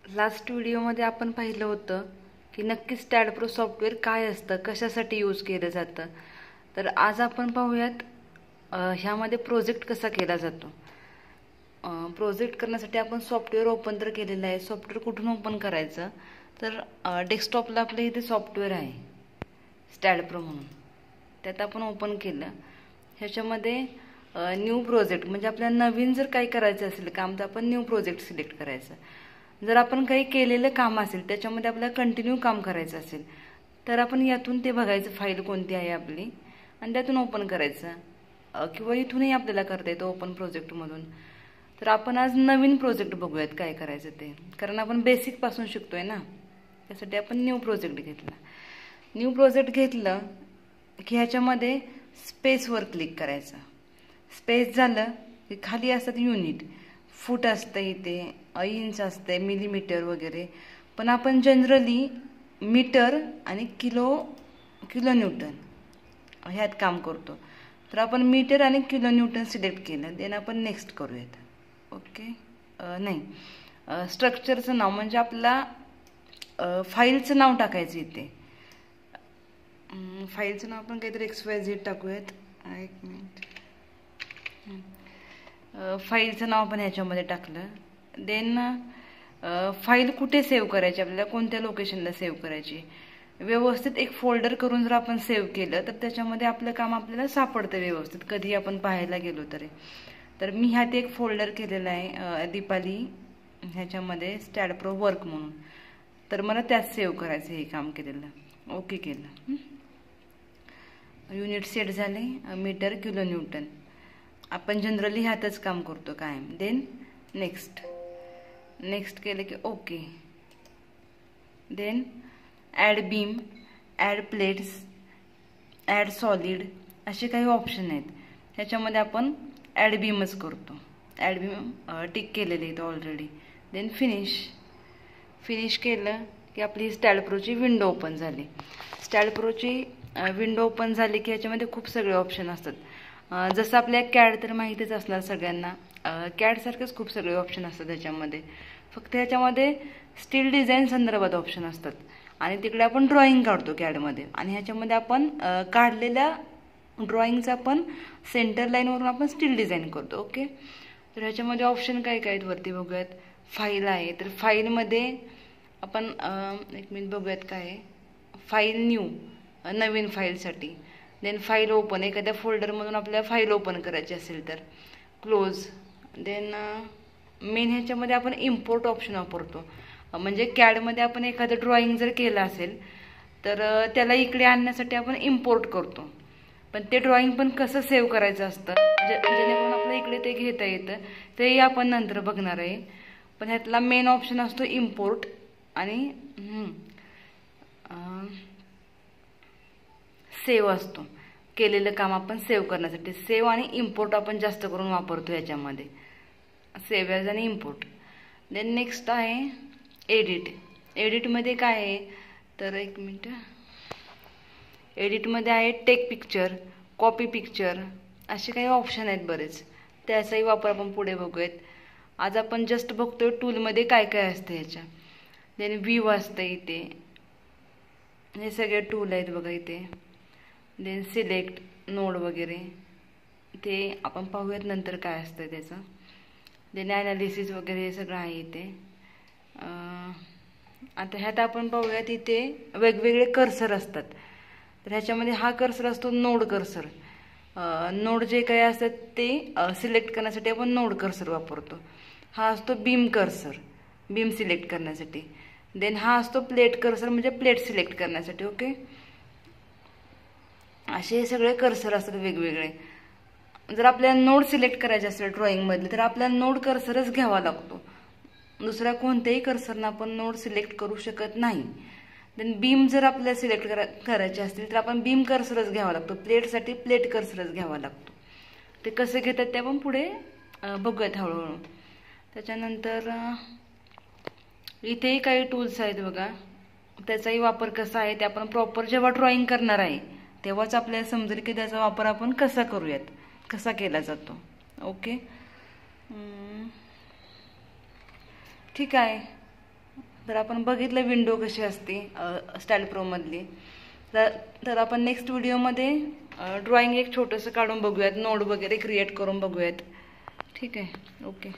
Last व्हिडिओमध्ये आपण पाहिलं होतं की नक्कीच स्टॅड प्रो सॉफ्टवेअर काय असतं, कशासाठी यूज केलं जातं. तर आज आपण पाहूयात ह्यामध्ये प्रोजेक्ट कसा केला जातो. प्रोजेक्ट करण्यासाठी आपण सॉफ्टवेअर ओपन तर केलेलं आहे. सॉफ्टवेअर कुठून ओपन करायचं, तर डेस्कटॉपला आपल्या इथे सॉफ्टवेअर आहे स्टॅड प्रो म्हणून, त्यात आपण ओपन केलं. ह्याच्यामध्ये न्यू प्रोजेक्ट म्हणजे आपल्याला नवीन जर काही करायचं असेल काम तर आपण न्यू प्रोजेक्ट सिलेक्ट करायचं. जर आपण काही केलेलं काम असेल त्याच्यामध्ये आपल्याला कंटिन्यू काम करायचं असेल तर आपण यातून ते बघायचं फाईल कोणती आहे आपली आणि त्यातून ओपन करायचं, किंवा इथूनही आपल्याला करता येतं ओपन प्रोजेक्टमधून. तर आपण आज नवीन प्रोजेक्ट बघूयात काय करायचं ते, कारण आपण बेसिकपासून शिकतोय ना, त्यासाठी आपण न्यू प्रोजेक्ट घेतला. न्यू प्रोजेक्ट घेतलं की ह्याच्यामध्ये स्पेसवर क्लिक करायचं. स्पेस झालं की खाली असतात युनिट, फूट असतं, इथे इंच असते, मिलीमीटर वगैरे, पण आपण जनरली मीटर आणि किलो न्यूटन ह्यात काम करतो. तर आपण मीटर आणि किलो न्यूटन सिलेक्ट केलं, देन आपण नेक्स्ट करूयात. ओके, नाही स्ट्रक्चरचं नाव म्हणजे आपला फाईलचं नाव टाकायचं. इथे फाईलचं नाव आपण काहीतरी XYZ टाकूयात. एक मिनिट, फाईलचं नाव आपण ह्याच्यामध्ये टाकलं. देन फाईल कुठे सेव्ह करायची, आपल्याला कोणत्या लोकेशनला सेव्ह करायची. व्यवस्थित एक फोल्डर करून जर आपण सेव्ह केलं तर त्याच्यामध्ये आपलं काम आपल्याला सापडतं व्यवस्थित, कधी आपण पाहायला गेलो तरी. तर मी ह्यात एक फोल्डर केलेला आहे दीपाली ह्याच्यामध्ये स्टॅड प्रो वर्क म्हणून, तर मला त्यात सेव्ह करायचं हे काम केलेलं. ओके केलं. युनिट सेट झाले, मीटर किलो न्यूटन. आपण जनरली ह्यातच काम करतो कायम. देन नेक्स्ट केलं की okay. Then add beam, add plates, add solid असे काही ऑप्शन आहेत. ह्याच्यामध्ये आपण ॲड बीमच करतो. ॲड बीम टिक केलेले आहेत ऑलरेडी. देन फिनिश केलं की आपली स्टॅड प्रोची विंडो ओपन झाली. स्टॅड प्रोची विंडो ओपन झाली की ह्याच्यामध्ये खूप सगळे ऑप्शन असतात. जसं आपल्या कॅड तर माहितीच असणार सगळ्यांना, कॅड सारखेच खूप सगळे ऑप्शन असतात ह्याच्यामध्ये. फक्त ह्याच्यामध्ये स्टील डिझाईन संदर्भात ऑप्शन असतात आणि तिकडे आपण ड्रॉइंग काढतो कॅडमध्ये, आणि ह्याच्यामध्ये आपण काढलेल्या ड्रॉइंगचा आपण सेंटर लाईनवरून आपण स्टील डिझाईन करतो. ओके, तर ह्याच्यामध्ये ऑप्शन काय काय आहेत वरती बघूयात. फाईल आहे, तर फाईलमध्ये आपण एक मिनिट बघूयात काय आहे. फाईल न्यू, नवीन फाईलसाठी. देन फाईल ओपन, एखाद्या फोल्डरमधून आपल्याला फाईल ओपन करायची असेल तर क्लोज. देन मेन ह्याच्यामध्ये आपण इम्पोर्ट ऑप्शन वापरतो. म्हणजे कॅडमध्ये आपण एखादं ड्रॉइंग जर केलं असेल तर त्याला इकडे आणण्यासाठी आपण इम्पोर्ट करतो. पण ते ड्रॉइंग पण कसं सेव्ह करायचं असतं जेणेकरून आपल्याला इकडे ते घेता येतं, तेही आपण नंतर बघणार आहे. पण ह्यातला मेन ऑप्शन असतो इम्पोर्ट आणि सेव्ह असतो. केलेलं काम आपण सेव्ह करण्यासाठी सेव्ह आणि इम्पोर्ट आपण जास्त करून वापरतो ह्याच्यामध्ये, सेव्ह ॲज आणि इम्पोर्ट. देन नेक्स्ट आहे एडिट. एडिटमध्ये काय आहे तर एक मिनिट, एडिटमध्ये आहे टेक पिक्चर, कॉपी पिक्चर असे काही ऑप्शन आहेत बरेच, त्याचाही वापर आपण पुढे बघूयात. आज आपण जस्ट बघतोय टूलमध्ये काय काय असतं ह्याच्या. देन व्ह्यू असतं इथे, हे सगळे टूल आहेत बघा इथे. देन सिलेक्ट, नोड वगैरे ते आपण पाहूयात नंतर काय असतं त्याचं. देन ॲनालिसिस वगैरे हे सगळं आहे इथे. आता ह्यात आपण पाहूयात इथे वेगवेगळे कर्सर असतात. तर ह्याच्यामध्ये हा कर्सर असतो नोड कर्सर. नोड जे काही असतात ते सिलेक्ट करण्यासाठी आपण नोड कर्सर वापरतो. हा असतो बीम कर्सर, बीम सिलेक्ट करण्यासाठी. देन हा असतो प्लेट कर्सर, म्हणजे प्लेट सिलेक्ट करण्यासाठी. ओके, असे हे सगळे कर्सर असतात वेगवेगळे. जर आपल्याला नोड सिलेक्ट करायचे असेल ड्रॉइंगमधले तर आपल्याला नोड कर्सरच घ्यावा लागतो. दुसऱ्या कोणत्याही कर्सरनं आपण नोड सिलेक्ट करू शकत नाही. देन बीम जर आपल्याला सिलेक्ट करायचे असतील तर आपण बीम कर्सरच घ्यावा लागतो. प्लेटसाठी प्लेट कर्सरच घ्यावा लागतो. ते कसे घेतात ते आपण पुढे बघूयात हळूहळू. त्याच्यानंतर इथेही काही टूल्स आहेत बघा, त्याचाही वापर कसा आहे ते आपण प्रॉपर जेव्हा ड्रॉइंग करणार आहे तेव्हाच आपल्याला समजेल की त्याचा वापर आपण कसा करूयात, कसा केला जातो. ओके, ठीक आहे. तर आपण बघितलं विंडो कशी असते स्टाईल प्रोमधली. तर आपण नेक्स्ट व्हिडिओमध्ये ड्रॉइंग एक छोटंसं काढून बघूयात, नोड वगैरे क्रिएट करून बघूयात. ठीक आहे, ओके.